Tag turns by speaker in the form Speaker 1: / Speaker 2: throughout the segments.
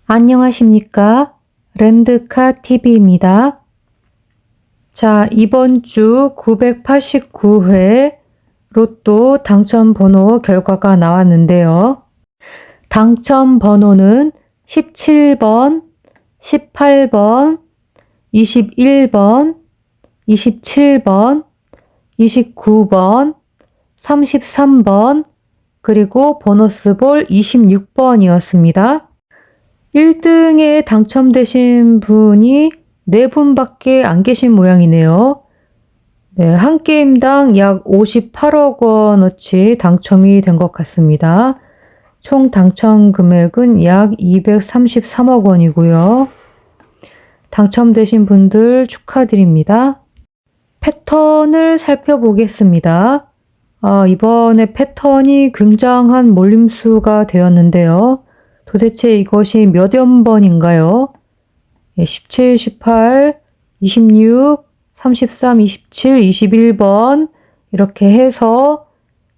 Speaker 1: 안녕하십니까? 렌드카TV입니다. 자, 이번 주 989회 로또 당첨 번호 결과가 나왔는데요. 당첨 번호는 17번, 18번, 21번, 27번, 29번, 33번, 그리고 보너스 볼 26번이었습니다. 1등에 당첨되신 분이 4분밖에 안 계신 모양이네요. 네, 한 게임당 약 58억 원어치 당첨이 된 것 같습니다. 총 당첨 금액은 약 233억 원이고요. 당첨되신 분들 축하드립니다. 패턴을 살펴보겠습니다. 이번에 패턴이 굉장한 몰림수가 되었는데요. 도대체 이것이 몇 연번인가요? 17, 18, 26, 33, 27, 21번 이렇게 해서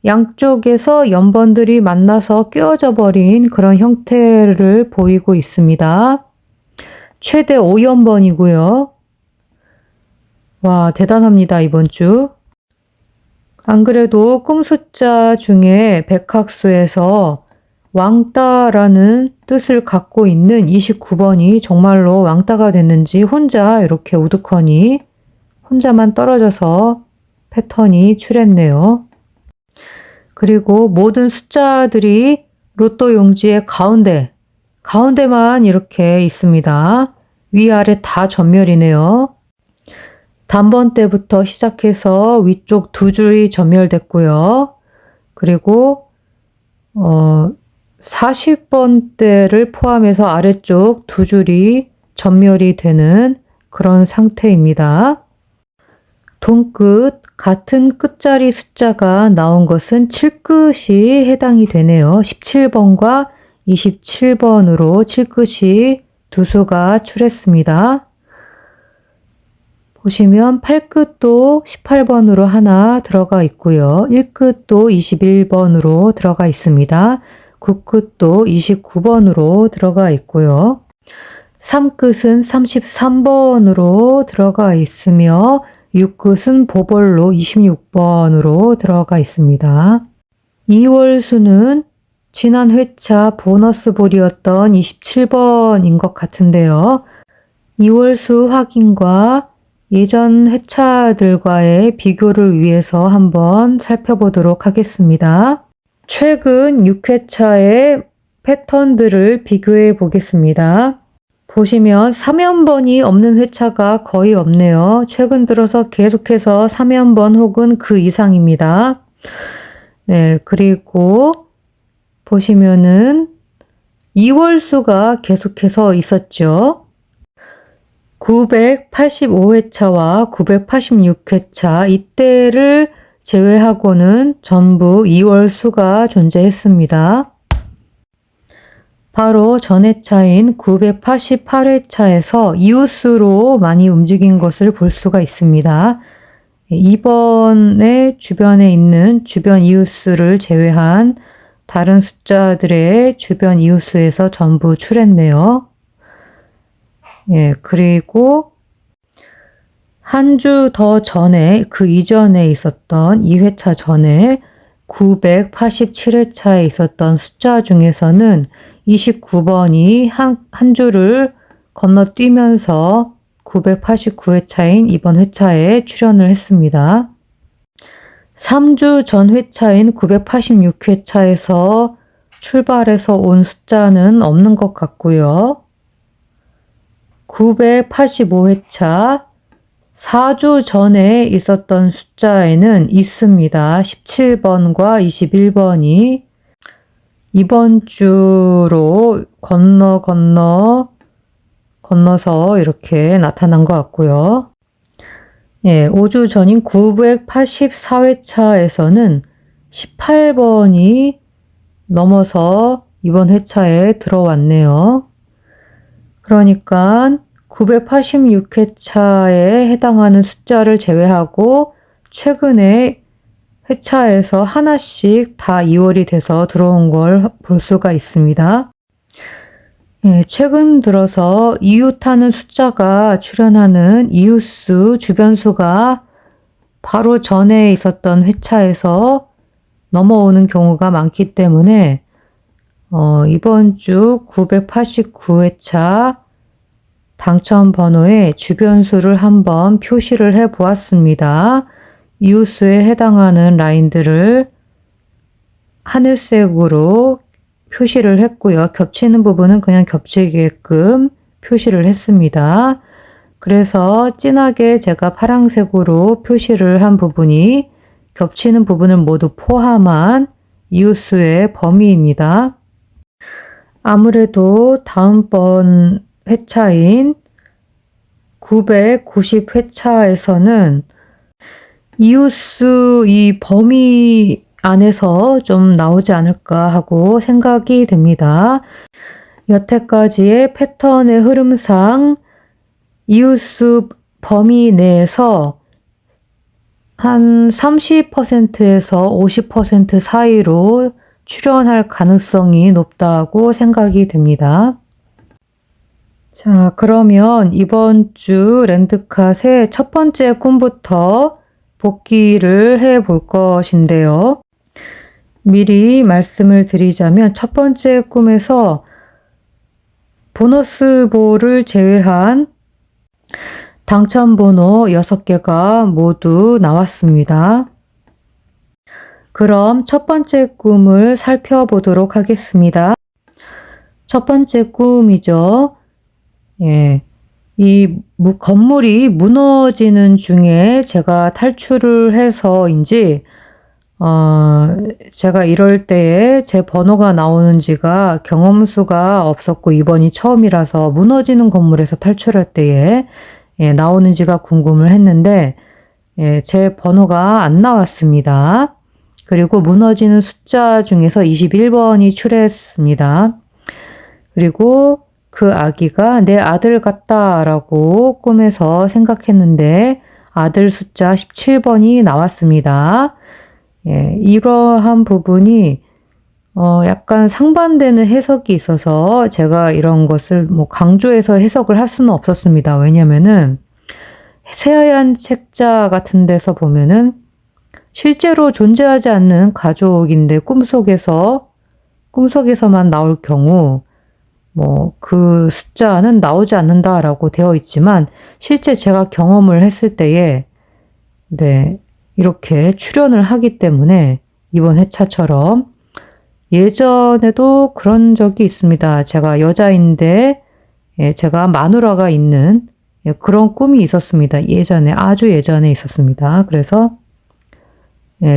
Speaker 1: 양쪽에서 연번들이 만나서 끼워져 버린 그런 형태를 보이고 있습니다. 최대 5연번이고요. 와, 대단합니다, 이번 주. 안 그래도 꿈 숫자 중에 백학수에서 왕따라는 뜻을 갖고 있는 29번이 정말로 왕따가 됐는지 혼자 이렇게 우두커니 혼자만 떨어져서 패턴이 출했네요. 그리고 모든 숫자들이 로또 용지의 가운데만 이렇게 있습니다. 위아래 다 전멸이네요. 단번 때부터 시작해서 위쪽 2줄이 전멸됐고요. 그리고 40번대를 포함해서 아래쪽 2줄이 전멸이 되는 그런 상태입니다. 동끝 같은 끝자리 숫자가 나온 것은 7끝이 해당이 되네요. 17번과 27번으로 7끝이 두 수가 출했습니다. 보시면 8끝도 18번으로 하나 들어가 있고요. 1끝도 21번으로 들어가 있습니다. 9끝도 29번으로 들어가 있고요. 3끝은 33번으로 들어가 있으며 6끝은 보벌로 26번으로 들어가 있습니다. 2월 수는 지난 회차 보너스 볼이었던 27번인 것 같은데요. 2월 수 확인과 예전 회차들과의 비교를 위해서 한번 살펴보도록 하겠습니다. 최근 6회차의 패턴들을 비교해 보겠습니다. 보시면 3연번이 없는 회차가 거의 없네요. 최근 들어서 계속해서 3연번 혹은 그 이상입니다. 네, 그리고 보시면은 2월 수가 계속해서 있었죠. 985회차와 986회차 이때를 제외하고는 전부 2월 수가 존재했습니다. 바로 전 회차인 988회차에서 이웃수로 많이 움직인 것을 볼 수가 있습니다. 이번에 주변에 있는 주변 이웃수를 제외한 다른 숫자들의 주변 이웃수에서 전부 출했네요. 예, 그리고 한 주 더 전에 그 이전에 있었던 2회차 전에 987회차에 있었던 숫자 중에서는 29번이 한 주를 건너뛰면서 989회차인 이번 회차에 출연을 했습니다. 3주 전 회차인 986회차에서 출발해서 온 숫자는 없는 것 같고요. 985회차 4주 전에 있었던 숫자에는 있습니다. 17번과 21번이 이번 주로 건너서 이렇게 나타난 것 같고요. 예, 5주 전인 984회차에서는 18번이 넘어서 이번 회차에 들어왔네요. 그러니까 986회차에 해당하는 숫자를 제외하고 최근에 회차에서 하나씩 다 2월이 돼서 들어온 걸 볼 수가 있습니다. 최근 들어서 이웃하는 숫자가 출현하는 이웃수 주변수가 바로 전에 있었던 회차에서 넘어오는 경우가 많기 때문에 이번 주 989회차 당첨 번호의 주변수를 한번 표시를 해 보았습니다. 이웃수에 해당하는 라인들을 하늘색으로 표시를 했고요. 겹치는 부분은 그냥 겹치게끔 표시를 했습니다. 그래서 진하게 제가 파란색으로 표시를 한 부분이 겹치는 부분을 모두 포함한 이웃수의 범위입니다. 아무래도 다음번 회차인 990회차에서는 이웃수 이 범위 안에서 좀 나오지 않을까 하고 생각이 됩니다. 여태까지의 패턴의 흐름상 이웃수 범위 내에서 한 30%에서 50% 사이로 출현할 가능성이 높다고 생각이 됩니다. 자, 그러면 이번 주 랜드캇의 첫 번째 꿈부터 복기를 해 볼 것인데요. 미리 말씀을 드리자면 첫 번째 꿈에서 보너스 볼을 제외한 당첨 번호 6개가 모두 나왔습니다. 그럼 첫 번째 꿈을 살펴보도록 하겠습니다. 첫 번째 꿈이죠. 이 건물이 무너지는 중에 제가 탈출을 해서인지 제가 이럴 때에 제 번호가 나오는지가 경험수가 없었고 이번이 처음이라서 무너지는 건물에서 탈출할 때에 나오는지가 궁금을 했는데 제 번호가 안 나왔습니다. 그리고 무너지는 숫자 중에서 21번이 출했습니다. 그리고 그 아기가 내 아들 같다라고 꿈에서 생각했는데 아들 숫자 17번이 나왔습니다. 이러한 부분이 약간 상반되는 해석이 있어서 제가 이런 것을 강조해서 해석을 할 수는 없었습니다. 왜냐면은 새하얀 책자 같은 데서 보면은 실제로 존재하지 않는 가족인데 꿈속에서만 나올 경우 그 숫자는 나오지 않는다라고 되어 있지만 실제 제가 경험을 했을 때에 이렇게 출현을 하기 때문에 이번 회차처럼 예전에도 그런 적이 있습니다. 제가 여자인데 제가 마누라가 있는 그런 꿈이 있었습니다. 예전에 아주 예전에 있었습니다. 그래서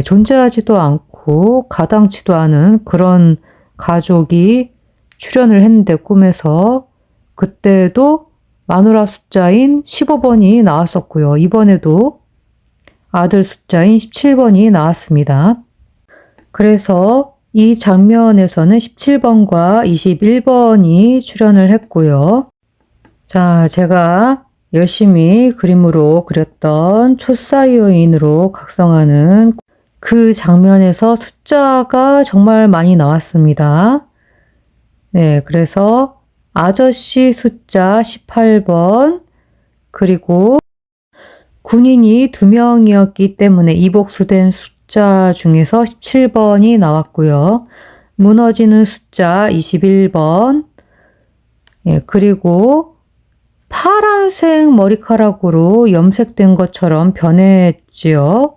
Speaker 1: 존재하지도 않고 가당치도 않은 그런 가족이 출현을 했는데 꿈에서 그때도 마누라 숫자인 15번이 나왔었고요. 이번에도 아들 숫자인 17번이 나왔습니다. 그래서 이 장면에서는 17번과 21번이 출현을 했고요. 자, 제가 열심히 그림으로 그렸던 초사이 요인으로 각성하는 그 장면에서 숫자가 정말 많이 나왔습니다. 그래서 아저씨 숫자 18번, 그리고 군인이 2명이었기 때문에 이복수된 숫자 중에서 17번이 나왔고요. 무너지는 숫자 21번, 그리고 파란색 머리카락으로 염색된 것처럼 변했지요.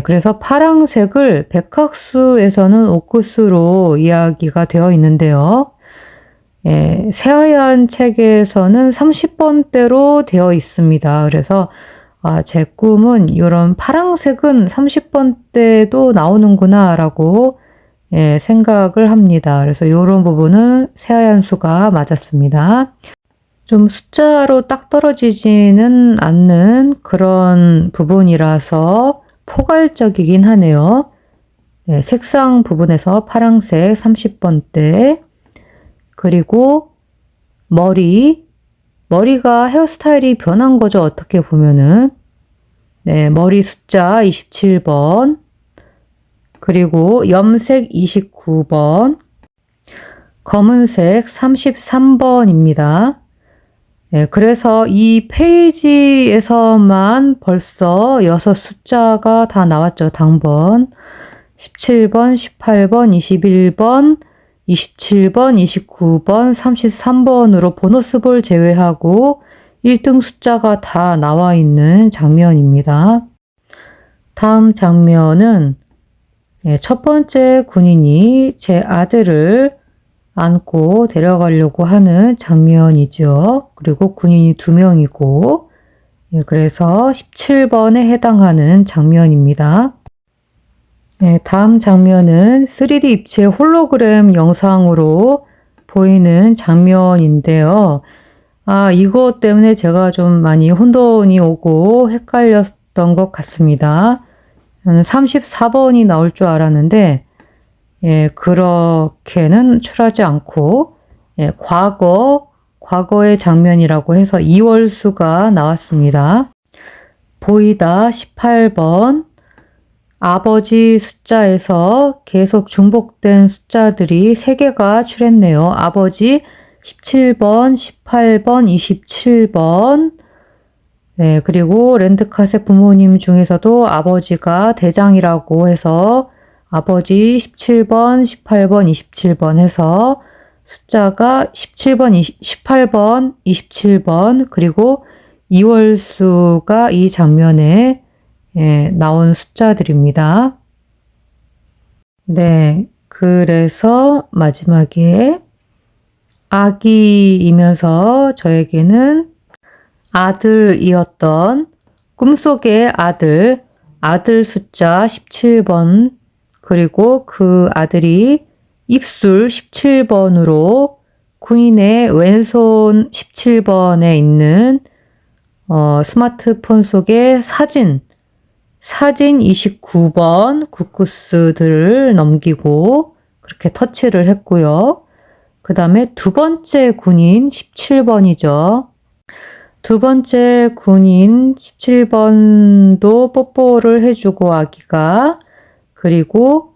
Speaker 1: 그래서 파란색을 백학수에서는 오크스로 이야기가 되어 있는데요. 새하얀 책에서는 30번대로 되어 있습니다. 그래서 제 꿈은 이런 파란색은 30번대도 나오는구나 라고 생각을 합니다. 그래서 이런 부분은 새하얀 수가 맞았습니다. 좀 숫자로 딱 떨어지지는 않는 그런 부분이라서 포괄적이긴 하네요. 색상 부분에서 파란색 30번대, 그리고 머리가 헤어스타일이 변한 거죠. 어떻게 보면은. 머리 숫자 27번, 그리고 염색 29번, 검은색 33번입니다. 네, 그래서 이 페이지에서만 벌써 6 숫자가 다 나왔죠. 당번. 17번, 18번, 21번, 27번, 29번, 33번으로 보너스볼 제외하고 1등 숫자가 다 나와 있는 장면입니다. 다음 장면은 첫 번째 군인이 제 아들을 안고 데려가려고 하는 장면이죠. 그리고 군인이 2명이고, 그래서 17번에 해당하는 장면입니다. 다음 장면은 3D 입체 홀로그램 영상으로 보이는 장면인데요. 이것 때문에 제가 좀 많이 혼돈이 오고 헷갈렸던 것 같습니다. 저는 34번이 나올 줄 알았는데, 그렇게는 출하지 않고, 과거의 장면이라고 해서 이월수가 나왔습니다. 보이다 18번, 아버지 숫자에서 계속 중복된 숫자들이 3개가 출했네요. 아버지 17번, 18번, 27번, 그리고 랜드카세 부모님 중에서도 아버지가 대장이라고 해서 아버지 17번, 18번, 27번 해서 숫자가 17번, 18번, 27번, 그리고 이월수가 이 장면에 나온 숫자들입니다. 네, 그래서 마지막에 아기이면서 저에게는 아들이었던 꿈속의 아들 숫자 17번, 그리고 그 아들이 입술 17번으로 군인의 왼손 17번에 있는 스마트폰 속의 사진 29번 구쿠스들을 넘기고 그렇게 터치를 했고요. 그 다음에 두 번째 군인 17번이죠. 두 번째 군인 17번도 뽀뽀를 해주고 아기가, 그리고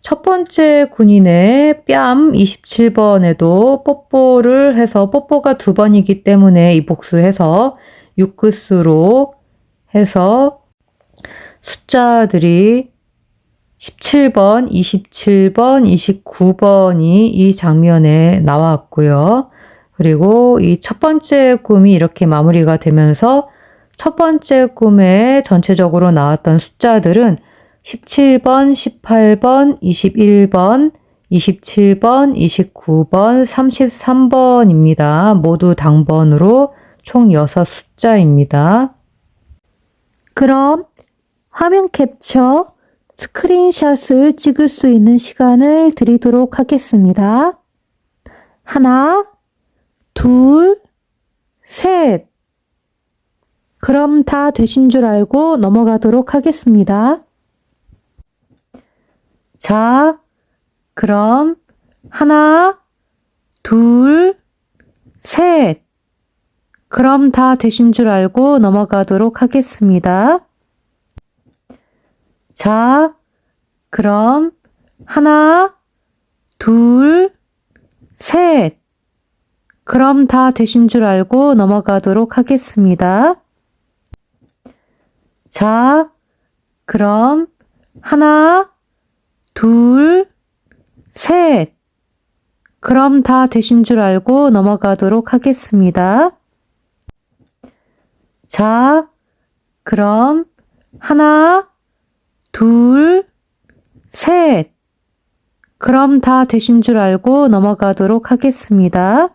Speaker 1: 첫 번째 군인의 뺨 27번에도 뽀뽀를 해서, 뽀뽀가 2번이기 때문에 이 복수해서 6끝으로 해서 숫자들이 17번, 27번, 29번이 이 장면에 나왔고요. 그리고 이 첫 번째 꿈이 이렇게 마무리가 되면서 첫 번째 꿈에 전체적으로 나왔던 숫자들은 17번, 18번, 21번, 27번, 29번, 33번입니다. 모두 당번으로 총 6 숫자입니다.
Speaker 2: 그럼 화면 캡처, 스크린샷을 찍을 수 있는 시간을 드리도록 하겠습니다. 하나, 둘, 셋. 그럼 다 되신 줄 알고 넘어가도록 하겠습니다.
Speaker 1: 자, 그럼 하나, 둘, 셋. 그럼 다 되신 줄 알고 넘어가도록 하겠습니다. 자, 그럼 하나, 둘, 셋. 그럼 다 되신 줄 알고 넘어가도록 하겠습니다. 자, 그럼 하나, 둘, 셋. 그럼 다 되신 줄 알고 넘어가도록 하겠습니다. 자, 그럼 하나, 둘, 셋. 그럼 다 되신 줄 알고 넘어가도록 하겠습니다.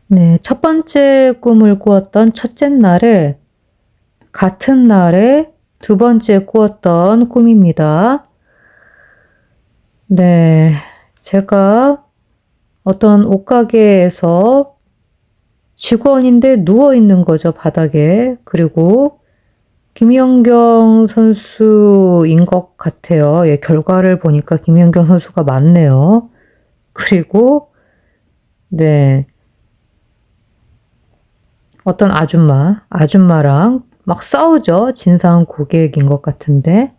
Speaker 1: 네, 첫 번째 꿈을 꾸었던 첫째 날에 같은 날에 두 번째 꾸었던 꿈입니다. 네, 제가 어떤 옷가게에서 직원인데 누워있는 거죠, 바닥에. 그리고 김연경 선수인 것 같아요. 결과를 보니까 김연경 선수가 맞네요. 그리고, 네. 어떤 아줌마랑 막 싸우죠. 진상 고객인 것 같은데.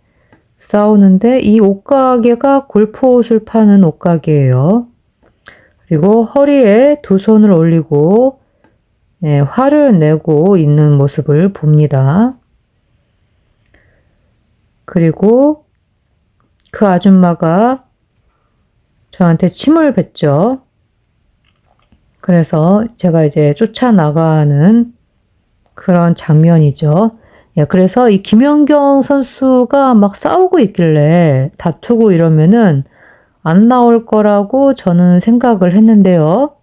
Speaker 1: 싸우는데 이 옷가게가 골프 옷을 파는 옷가게예요. 그리고 허리에 두 손을 올리고 화를 내고 있는 모습을 봅니다. 그리고 그 아줌마가 저한테 침을 뱉죠. 그래서 제가 이제 쫓아나가는 그런 장면이죠. 그래서 이 김연경 선수가 막 싸우고 있길래 다투고 이러면은 안 나올 거라고 저는 생각을 했는데요.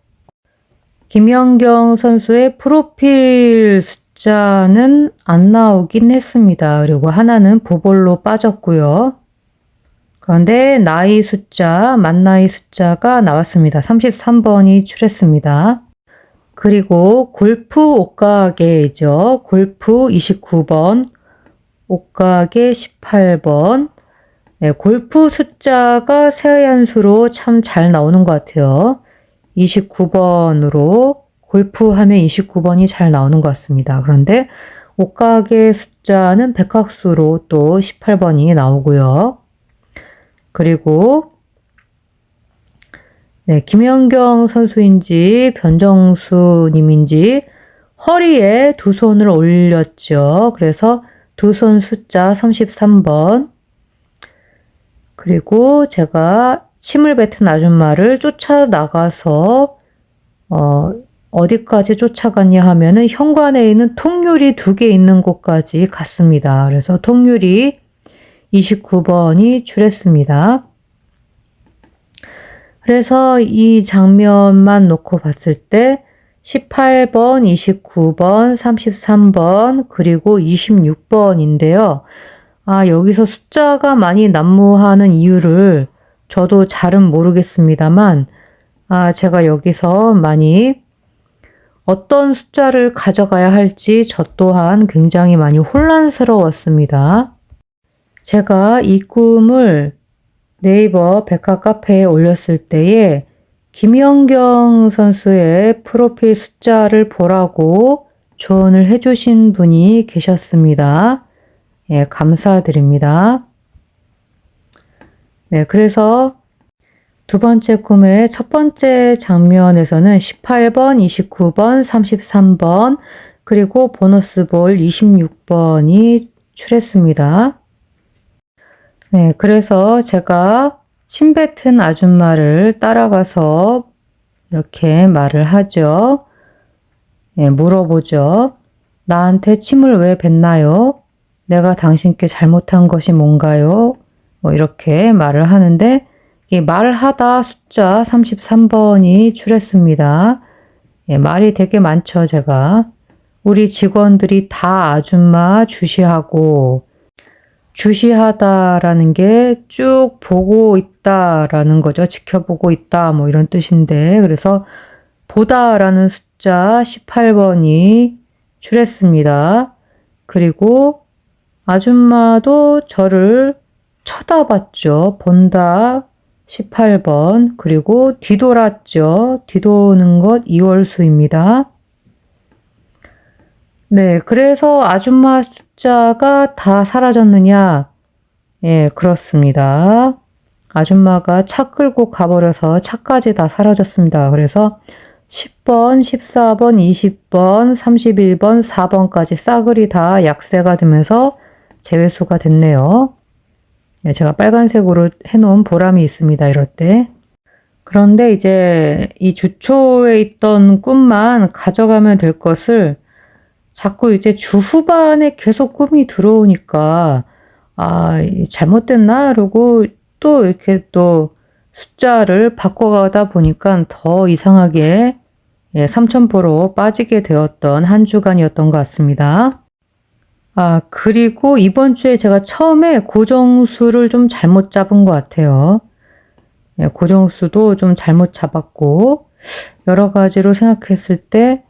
Speaker 1: 김연경 선수의 프로필 숫자는 안 나오긴 했습니다. 그리고 하나는 보볼로 빠졌고요. 그런데 만 나이 숫자가 나왔습니다. 33번이 출했습니다. 그리고 골프 옷가게이죠. 골프 29번, 옷가게 18번. 골프 숫자가 세한수로 참 잘 나오는 것 같아요. 29번으로 골프 하면 29번이 잘 나오는 것 같습니다. 그런데 옷가게 숫자는 백학수로 또 18번이 나오고요. 그리고 김연경 선수인지 변정수 님인지 허리에 두 손을 올렸죠. 그래서 두 손 숫자 33번. 그리고 제가 침을 뱉은 아줌마를 쫓아나가서 어디까지 쫓아갔냐 하면은 현관에 있는 통유리 2개 있는 곳까지 갔습니다. 그래서 통유리 29번이 출했습니다. 그래서 이 장면만 놓고 봤을 때 18번, 29번, 33번, 그리고 26번인데요. 여기서 숫자가 많이 난무하는 이유를 저도 잘은 모르겠습니다만, 제가 여기서 많이 어떤 숫자를 가져가야 할지 저 또한 굉장히 많이 혼란스러웠습니다. 제가 이 꿈을 네이버 백화 카페에 올렸을 때에 김연경 선수의 프로필 숫자를 보라고 조언을 해주신 분이 계셨습니다. 감사드립니다. 그래서 두 번째 꿈의 첫 번째 장면에서는 18번, 29번, 33번, 그리고 보너스 볼 26번이 출했습니다. 그래서 제가 침 뱉은 아줌마를 따라가서 이렇게 말을 하죠. 물어보죠. 나한테 침을 왜 뱉나요? 내가 당신께 잘못한 것이 뭔가요? 이렇게 말을 하는데 말을 하다 숫자 33번이 출했습니다. 말이 되게 많죠, 제가. 우리 직원들이 다 아줌마 주시하고 주시하다라는 게 쭉 보고 있다라는 거죠. 지켜보고 있다 이런 뜻인데 그래서 보다라는 숫자 18번이 출했습니다. 그리고 아줌마도 저를 쳐다봤죠. 본다 18번. 그리고 뒤돌았죠. 뒤도는 것 이월수입니다. 그래서 아줌마 숫자가 다 사라졌느냐? 그렇습니다. 아줌마가 차 끌고 가버려서 차까지 다 사라졌습니다. 그래서 10번, 14번, 20번, 31번, 4번까지 싸그리 다 약세가 되면서 재회수가 됐네요. 제가 빨간색으로 해놓은 보람이 있습니다. 이럴 때. 그런데 이제 이 주초에 있던 꿈만 가져가면 될 것을 자꾸 이제 주 후반에 계속 꿈이 들어오니까 잘못됐나? 그러고 또 이렇게 또 숫자를 바꿔가다 보니까 더 이상하게 삼천포로 빠지게 되었던 한 주간이었던 것 같습니다. 그리고 이번 주에 제가 처음에 고정수를 좀 잘못 잡은 것 같아요. 고정수도 좀 잘못 잡았고 여러 가지로 생각했을 때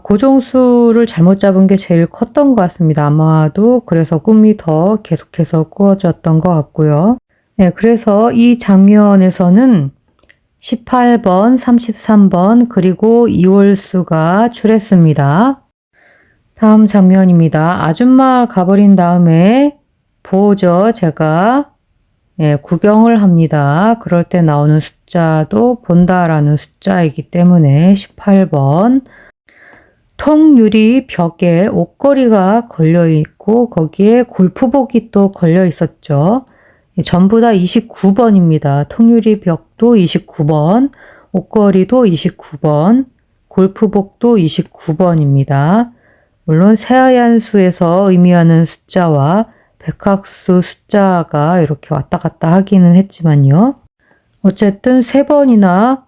Speaker 1: 고정수를 잘못 잡은 게 제일 컸던 것 같습니다. 아마도 그래서 꿈이 더 계속해서 꾸어졌던 것 같고요. 그래서 이 장면에서는 18번, 33번, 그리고 이월수가 출했습니다. 다음 장면입니다. 아줌마 가버린 다음에 보죠, 제가. 구경을 합니다. 그럴 때 나오는 숫자도 본다라는 숫자이기 때문에 18번. 통유리 벽에 옷걸이가 걸려 있고 거기에 골프복이 또 걸려 있었죠. 전부 다 29번입니다. 통유리 벽도 29번, 옷걸이도 29번, 골프복도 29번입니다. 물론 새하얀 수에서 의미하는 숫자와 백학수 숫자가 이렇게 왔다 갔다 하기는 했지만요. 어쨌든 3번이나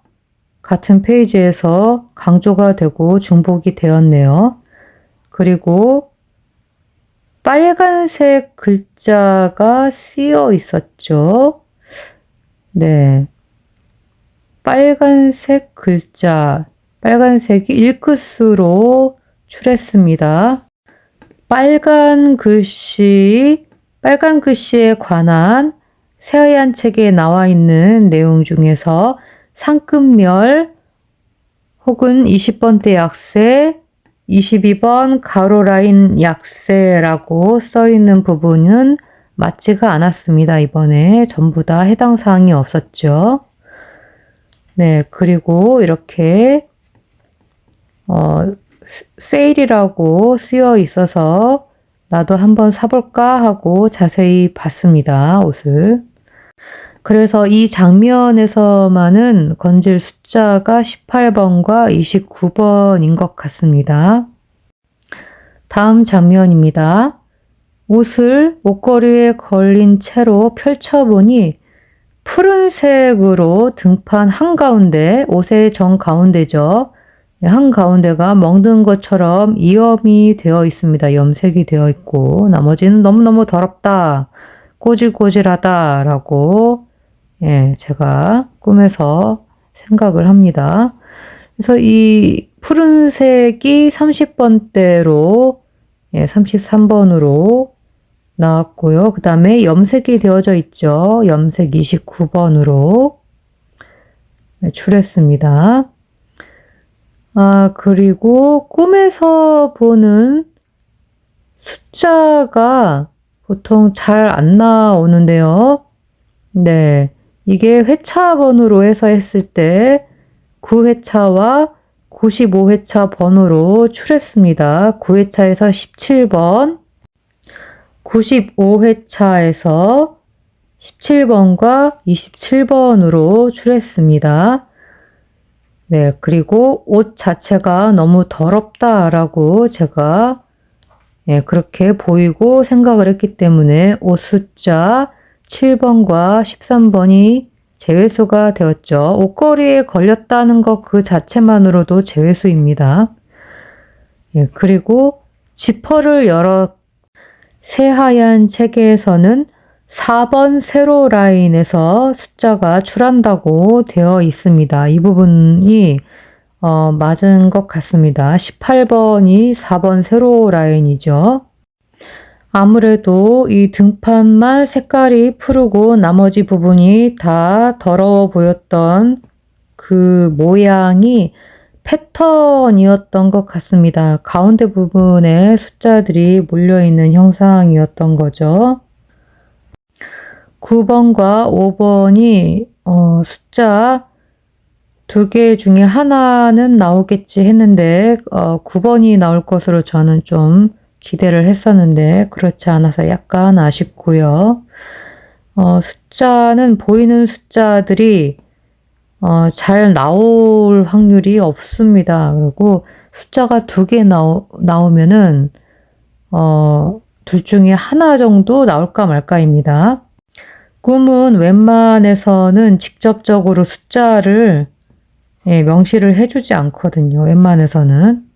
Speaker 1: 같은 페이지에서 강조가 되고 중복이 되었네요. 그리고 빨간색 글자가 쓰여 있었죠. 네. 빨간색 글자, 빨간색이 일끝으로 출했습니다. 빨간 글씨에 관한 새하얀 책에 나와 있는 내용 중에서 상급멸 혹은 20번대 약세, 22번 가로라인 약세라고 써 있는 부분은 맞지가 않았습니다. 이번에 전부 다 해당 사항이 없었죠. 네, 그리고 이렇게 세일이라고 쓰여 있어서 나도 한번 사볼까 하고 자세히 봤습니다. 옷을. 그래서 이 장면에서만은 건질 숫자가 18번과 29번인 것 같습니다. 다음 장면입니다. 옷을 옷걸이에 걸린 채로 펼쳐보니 푸른색으로 등판 한가운데, 옷의 정가운데죠. 한가운데가 멍든 것처럼 이염이 되어 있습니다. 염색이 되어 있고 나머지는 너무너무 더럽다, 꼬질꼬질하다 라고 제가 꿈에서 생각을 합니다. 그래서 이 푸른색이 30번대로 33번으로 나왔고요. 그 다음에 염색이 되어져 있죠. 염색 29번으로 출했습니다. 그리고 꿈에서 보는 숫자가 보통 잘 안 나오는데요. 네. 이게 회차번호로 해서 했을 때 9회차와 95회차 번호로 출했습니다. 9회차에서 17번, 95회차에서 17번과 27번으로 출했습니다. 네, 그리고 옷 자체가 너무 더럽다라고 제가 그렇게 보이고 생각을 했기 때문에 옷 숫자 7번과 13번이 제외수가 되었죠. 옷걸이에 걸렸다는 것 그 자체만으로도 제외수입니다. 그리고 지퍼를 열어 새하얀 책에서는 4번 세로 라인에서 숫자가 출한다고 되어 있습니다. 이 부분이 맞은 것 같습니다. 18번이 4번 세로 라인이죠. 아무래도 이 등판만 색깔이 푸르고 나머지 부분이 다 더러워 보였던 그 모양이 패턴이었던 것 같습니다. 가운데 부분에 숫자들이 몰려있는 형상이었던 거죠. 9번과 5번이 숫자 2개 중에 하나는 나오겠지 했는데 9번이 나올 것으로 저는 좀 기대를 했었는데 그렇지 않아서 약간 아쉽고요. 숫자는 보이는 숫자들이 잘 나올 확률이 없습니다. 그리고 숫자가 2개 나오면은 둘 중에 하나 정도 나올까 말까입니다. 꿈은 웬만해서는 직접적으로 숫자를 명시를 해주지 않거든요. 웬만해서는.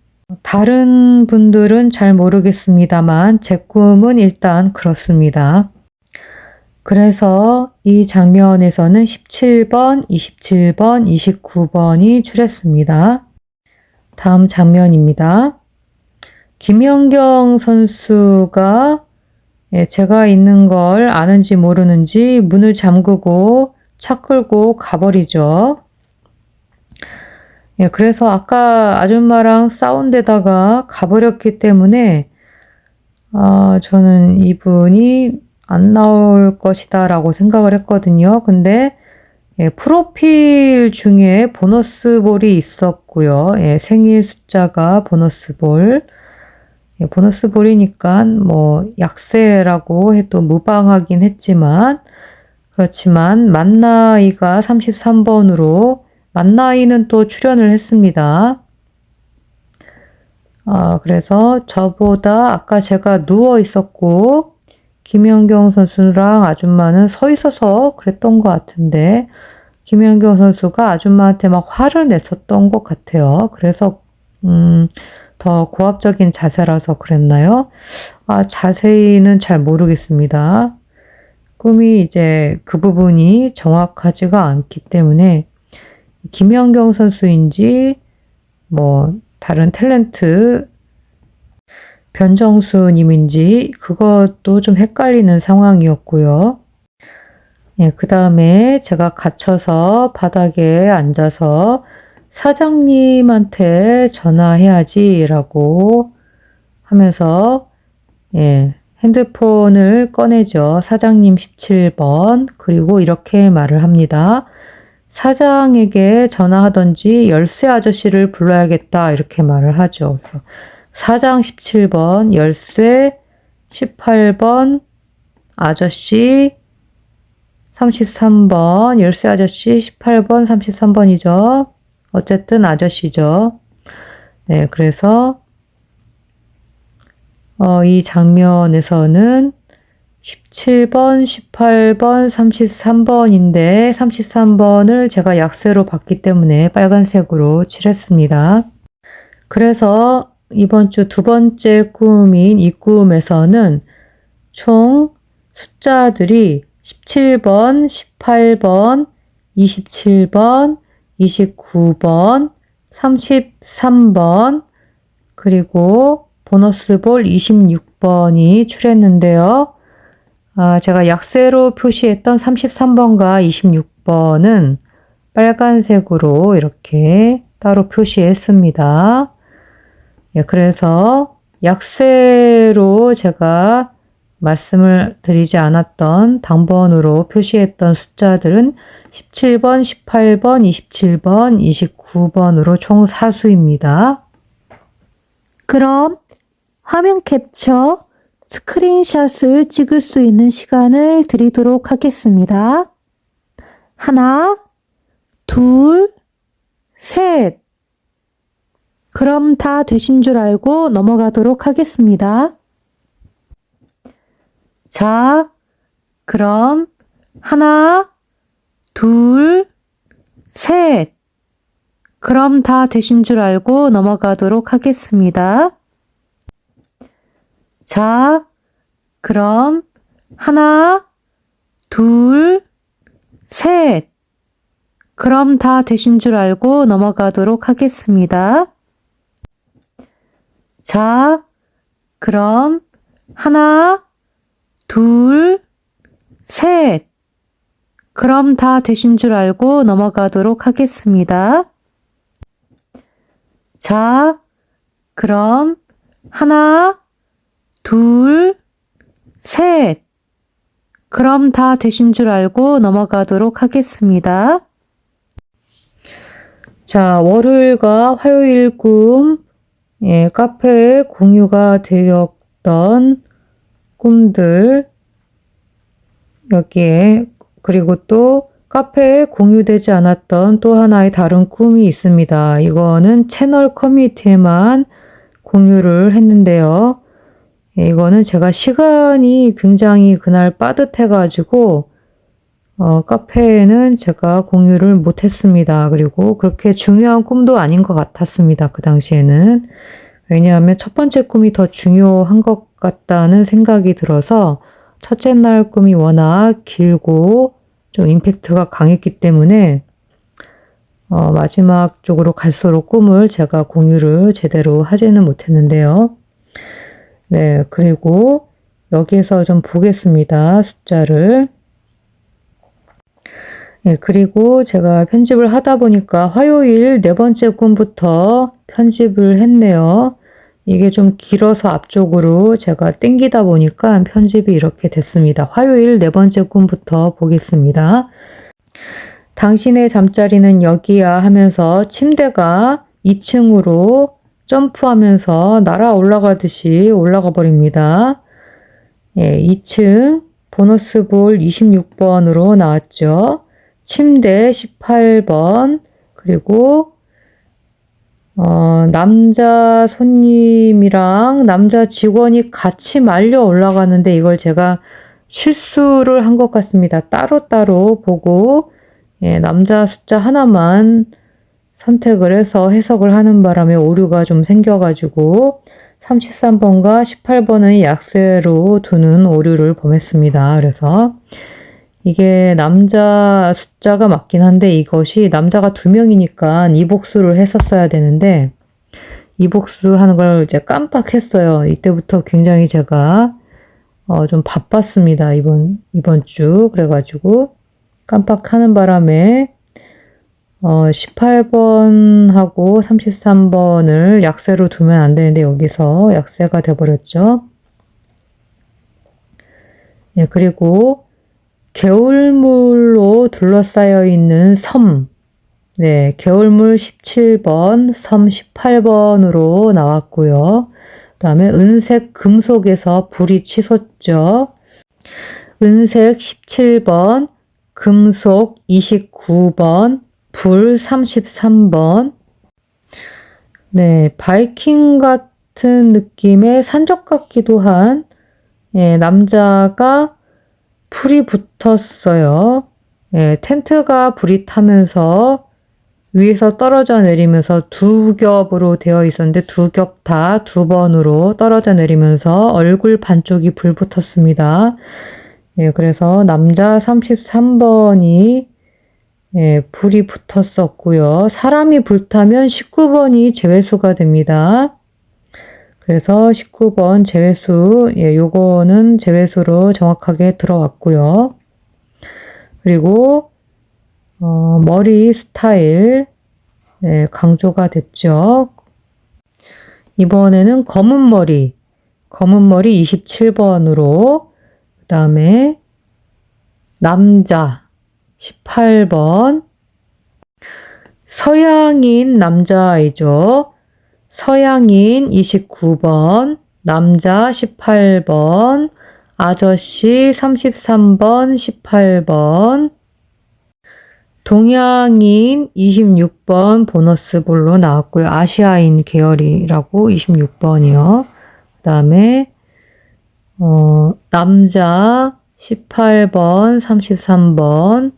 Speaker 1: 다른 분들은 잘 모르겠습니다만 제 꿈은 일단 그렇습니다. 그래서 이 장면에서는 17번, 27번, 29번이 출했습니다. 다음 장면입니다. 김연경 선수가 제가 있는 걸 아는지 모르는지 문을 잠그고 차 끌고 가버리죠. 그래서 아까 아줌마랑 싸운 데다가 가버렸기 때문에 저는 이분이 안 나올 것이다 라고 생각을 했거든요. 근데 예, 프로필 중에 보너스볼이 있었고요. 예, 생일 숫자가 보너스볼. 예, 보너스볼이니까 뭐 약세라고 해도 무방하긴 했지만 그렇지만 만나이가 33번으로 만나이는 또 출연을 했습니다. 그래서 저보다 아까 제가 누워 있었고 김연경 선수랑 아줌마는 서 있어서 그랬던 것 같은데 김연경 선수가 아줌마한테 막 화를 냈었던 것 같아요. 그래서 더 고압적인 자세라서 그랬나요? 자세히는 잘 모르겠습니다. 꿈이 이제 그 부분이 정확하지가 않기 때문에 김연경 선수인지 뭐 다른 탤런트 변정수님인지 그것도 좀 헷갈리는 상황이었고요. 예, 그 다음에 제가 갇혀서 바닥에 앉아서 사장님한테 전화해야지 라고 하면서 예, 핸드폰을 꺼내죠. 사장님 17번. 그리고 이렇게 말을 합니다. 사장에게 전화하던지 열쇠 아저씨를 불러야겠다. 이렇게 말을 하죠. 그래서 사장 17번, 열쇠 18번, 아저씨 33번, 열쇠 아저씨 18번, 33번이죠. 어쨌든 아저씨죠. 네, 그래서 이 장면에서는 17번, 18번, 33번인데 33번을 제가 약세로 봤기 때문에 빨간색으로 칠했습니다. 그래서 이번 주 두 번째 꿈인 이 꿈에서는 총 숫자들이 17번, 18번, 27번, 29번, 33번, 그리고 보너스볼 26번이 출했는데요. 제가 약세로 표시했던 33번과 26번은 빨간색으로 이렇게 따로 표시했습니다. 예, 그래서 약세로 제가 말씀을 드리지 않았던 당번으로 표시했던 숫자들은 17번, 18번, 27번, 29번으로 총 4수입니다.
Speaker 2: 그럼 화면 캡처, 스크린샷을 찍을 수 있는 시간을 드리도록 하겠습니다. 하나, 둘, 셋. 그럼 다 되신 줄 알고 넘어가도록 하겠습니다.
Speaker 1: 자, 그럼 하나, 둘, 셋. 그럼 다 되신 줄 알고 넘어가도록 하겠습니다. 자, 그럼 하나, 둘, 셋. 그럼 다 되신 줄 알고 넘어가도록 하겠습니다. 자, 그럼 하나, 둘, 셋. 그럼 다 되신 줄 알고 넘어가도록 하겠습니다. 자, 그럼 하나, 둘, 셋. 그럼 다 되신 줄 알고 넘어가도록 하겠습니다. 자, 월요일과 화요일 꿈, 예, 카페에 공유가 되었던 꿈들, 여기에, 그리고 또 카페에 공유되지 않았던 또 하나의 다른 꿈이 있습니다. 이거는 채널 커뮤니티에만 공유를 했는데요. 예, 이거는 제가 시간이 굉장히 그날 빠듯해가지고 카페에는 제가 공유를 못했습니다. 그리고 그렇게 중요한 꿈도 아닌 것 같았습니다. 그 당시에는. 왜냐하면 첫 번째 꿈이 더 중요한 것 같다는 생각이 들어서 첫째 날 꿈이 워낙 길고 좀 임팩트가 강했기 때문에 마지막 쪽으로 갈수록 꿈을 제가 공유를 제대로 하지는 못했는데요. 네, 그리고 여기에서 좀 보겠습니다. 숫자를. 네, 그리고 제가 편집을 하다 보니까 화요일 네 번째 꿈부터 편집을 했네요. 이게 좀 길어서 앞쪽으로 제가 당기다 보니까 편집이 이렇게 됐습니다. 화요일 네 번째 꿈부터 보겠습니다. 당신의 잠자리는 여기야 하면서 침대가 2층으로 점프하면서 날아 올라가듯이 올라가 버립니다. 예, 2층 보너스 볼 26번으로 나왔죠. 침대 18번, 그리고 남자 손님이랑 남자 직원이 같이 말려 올라가는데 이걸 제가 실수를 한 것 같습니다. 따로따로 보고 예, 남자 숫자 하나만 선택을 해서 해석을 하는 바람에 오류가 좀 생겨가지고 33번과 18번의 약세로 두는 오류를 범했습니다. 그래서 이게 남자 숫자가 맞긴 한데 이것이 남자가 2명이니까 이복수를 했었어야 되는데 이복수 하는 걸 이제 깜빡했어요. 이때부터 굉장히 제가 좀 바빴습니다. 이번 주. 그래가지고 깜빡하는 바람에 18번하고 33번을 약세로 두면 안 되는데 여기서 약세가 돼버렸죠. 예, 그리고 개울물로 둘러싸여 있는 섬. 네, 개울물 17번, 섬 18번으로 나왔고요. 그 다음에 은색 금속에서 불이 치솟죠. 은색 17번, 금속 29번, 불 33번. 네, 바이킹 같은 느낌의 산적 같기도 한 예, 남자가 불이 붙었어요. 예, 텐트가 불이 타면서 위에서 떨어져 내리면서 두 겹으로 되어 있었는데 두 겹 다 2번으로 떨어져 내리면서 얼굴 반쪽이 불 붙었습니다. 예, 그래서 남자 33번이 예, 불이 붙었었고요. 사람이 불타면 19번이 제외수가 됩니다. 그래서 19번 제외수, 예, 요거는 제외수로 정확하게 들어왔고요. 그리고 머리 스타일 네, 강조가 됐죠. 이번에는 검은 머리 27번으로 그 다음에 남자 18번 서양인 남자아이죠. 서양인 29번, 남자 18번, 아저씨 33번, 18번, 동양인 26번 보너스 볼로 나왔고요. 아시아인 계열이라고 26번이요. 그 다음에 남자 18번, 33번.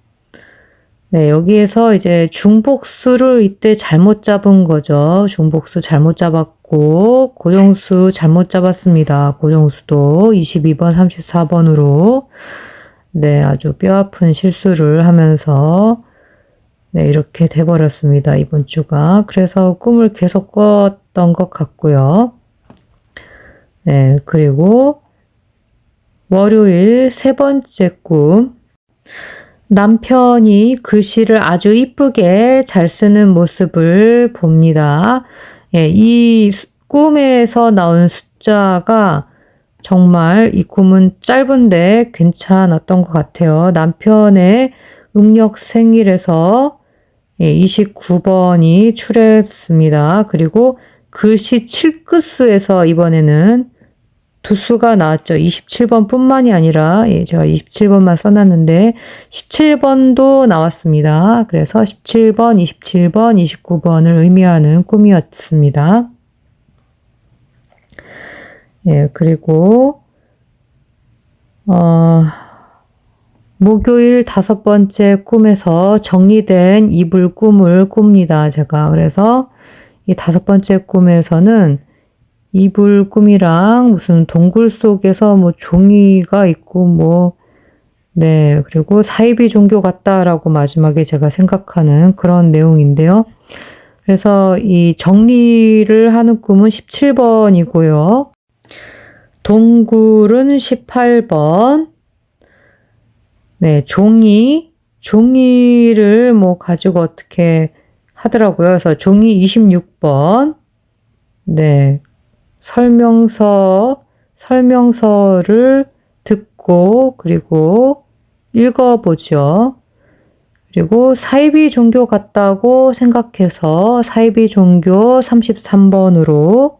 Speaker 1: 네, 여기에서 이제 중복수를 이때 잘못 잡은 거죠. 중복수 잘못 잡았고, 고정수 잘못 잡았습니다. 고정수도 22번, 34번으로. 네, 아주 뼈아픈 실수를 하면서, 네, 이렇게 돼버렸습니다. 이번 주가. 그래서 꿈을 계속 꿨던 것 같고요. 네, 그리고 월요일 세 번째 꿈. 남편이 글씨를 아주 이쁘게 잘 쓰는 모습을 봅니다. 예, 이 꿈에서 나온 숫자가 정말 이 꿈은 짧은데 괜찮았던 것 같아요. 남편의 음력 생일에서 29번이 출했습니다. 그리고 글씨 7끝수에서 이번에는 두 수가 나왔죠. 27번 뿐만이 아니라 제가 27번만 써놨는데 17번도 나왔습니다. 그래서 17번, 27번, 29번을 의미하는 꿈이었습니다. 예, 그리고 목요일 5번째 꿈에서 정리된 이불 꿈을 꿉니다. 제가 그래서 이 5번째 꿈에서는 이불 꿈이랑 무슨 동굴 속에서 뭐 종이가 있고 네, 그리고 사이비 종교 같다라고 마지막에 제가 생각하는 그런 내용인데요. 그래서 이 정리를 하는 꿈은 17번이고요. 동굴은 18번. 네, 종이를 가지고 어떻게 하더라고요. 그래서 종이 26번. 네. 설명서를 듣고 그리고 읽어보죠. 그리고 사이비 종교 같다고 생각해서 사이비 종교 33번으로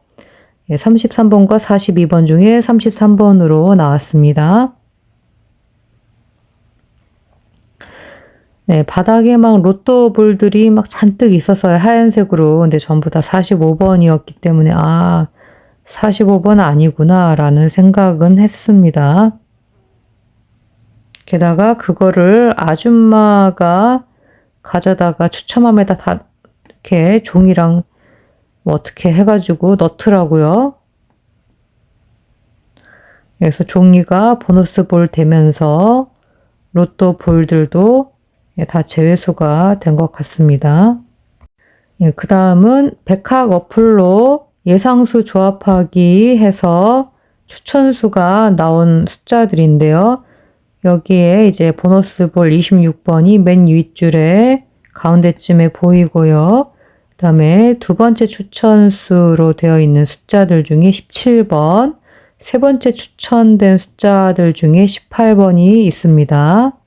Speaker 1: 33번과 42번 중에 33번으로 나왔습니다. 네, 바닥에 막 로또 볼들이 막 잔뜩 있었어요. 하얀색으로. 근데 전부 다 45번이었기 때문에 45번 아니구나 라는 생각은 했습니다. 게다가 그거를 아줌마가 가져다가 추첨함에다 다 이렇게 종이랑 뭐 어떻게 해가지고 넣더라고요. 그래서 종이가 보너스 볼 되면서 로또 볼들도 다 제외소가 된 것 같습니다. 그 다음은 백학 어플로 예상수 조합하기 해서 추천수가 나온 숫자들인데요. 여기에 이제 보너스 볼 26번이 맨 윗줄에 가운데쯤에 보이고요. 그 다음에 두 번째 추천수로 되어 있는 숫자들 중에 17번, 세 번째 추천된 숫자들 중에 18번이 있습니다.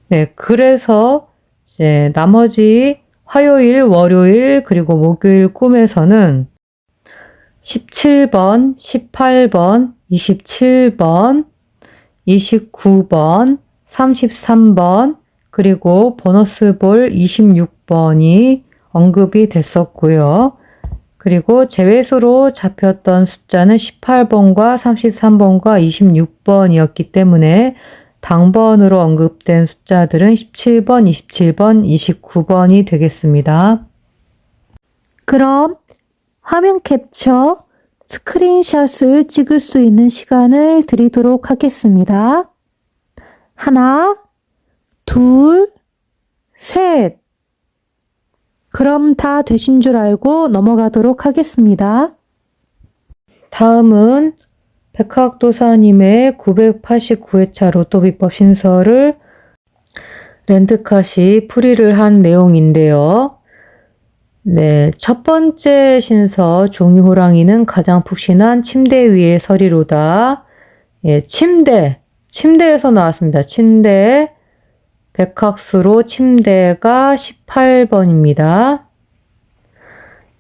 Speaker 1: 네, 그래서 이제 나머지 화요일, 월요일, 그리고 목요일 꿈에서는 17번, 18번, 27번, 29번, 33번, 그리고 보너스 볼 26번이 언급이 됐었고요. 그리고 제외수로 잡혔던 숫자는 18번과 33번과 26번이었기 때문에 당번으로 언급된 숫자들은 17번, 27번, 29번이 되겠습니다.
Speaker 2: 그럼 화면 캡처, 스크린샷을 찍을 수 있는 시간을 드리도록 하겠습니다. 하나, 둘, 셋. 그럼 다 되신 줄 알고 넘어가도록 하겠습니다.
Speaker 1: 다음은 백학도사님의 989회차 로또 비법 신설을 랜드카시 풀이를 한 내용인데요. 네, 첫 번째 신서 종이호랑이는 가장 푹신한 침대 위의 서리로다. 예, 침대에서 나왔습니다. 침대, 백학수로 침대가 18번입니다.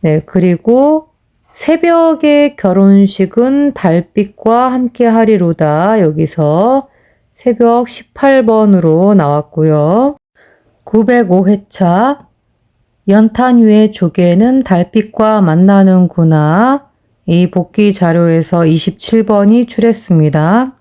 Speaker 1: 네, 그리고 새벽의 결혼식은 달빛과 함께 하리로다. 여기서 새벽 18번으로 나왔고요. 905회차 연탄 위의 조개는 달빛과 만나는구나. 이 복기 자료에서 27번이 출했습니다.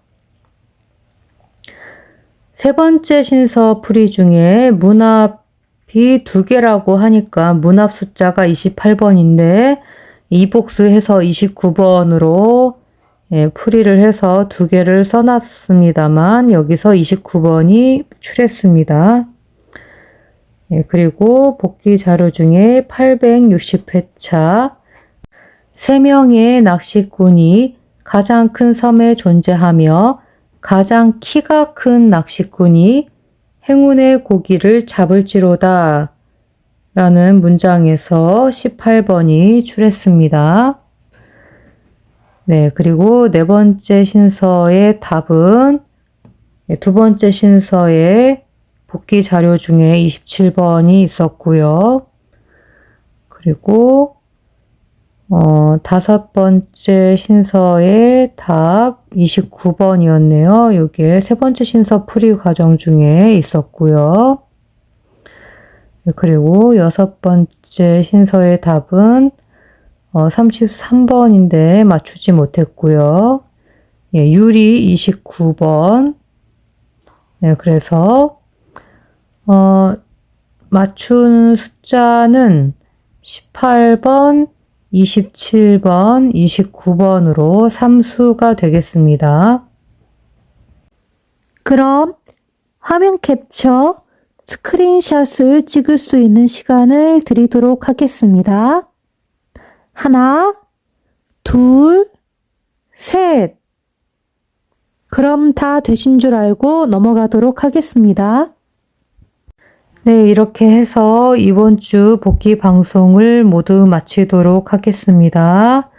Speaker 1: 세 번째 신서 풀이 중에 문합이 두 개라고 하니까 문합 숫자가 28번인데 이복수해서 29번으로 풀이를 해서 두 개를 써놨습니다만 여기서 29번이 출했습니다. 그리고 복기 자료 중에 860회차 3명의 낚시꾼이 가장 큰 섬에 존재하며 가장 키가 큰 낚시꾼이 행운의 고기를 잡을지로다 라는 문장에서 18번이 출했습니다. 네, 그리고 네 번째 신서의 답은 두 번째 신서의 복기 자료 중에 27번이 있었고요. 그리고 다섯 번째 신서의 답 29번이었네요. 여기에 세 번째 신서 풀이 과정 중에 있었고요. 그리고 여섯 번째 신서의 답은 33번인데 맞추지 못했고요. 예, 유리 29번. 네, 그래서 맞춘 숫자는 18번, 27번, 29번으로 3수가 되겠습니다.
Speaker 2: 그럼 화면 캡처, 스크린샷을 찍을 수 있는 시간을 드리도록 하겠습니다. 하나, 둘, 셋. 그럼 다 되신 줄 알고 넘어가도록 하겠습니다.
Speaker 1: 네, 이렇게 해서 이번 주 복귀 방송을 모두 마치도록 하겠습니다.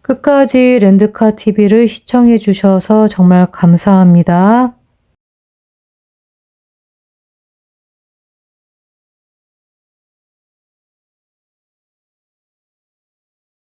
Speaker 1: 끝까지 렌드카 TV를 시청해 주셔서 정말 감사합니다.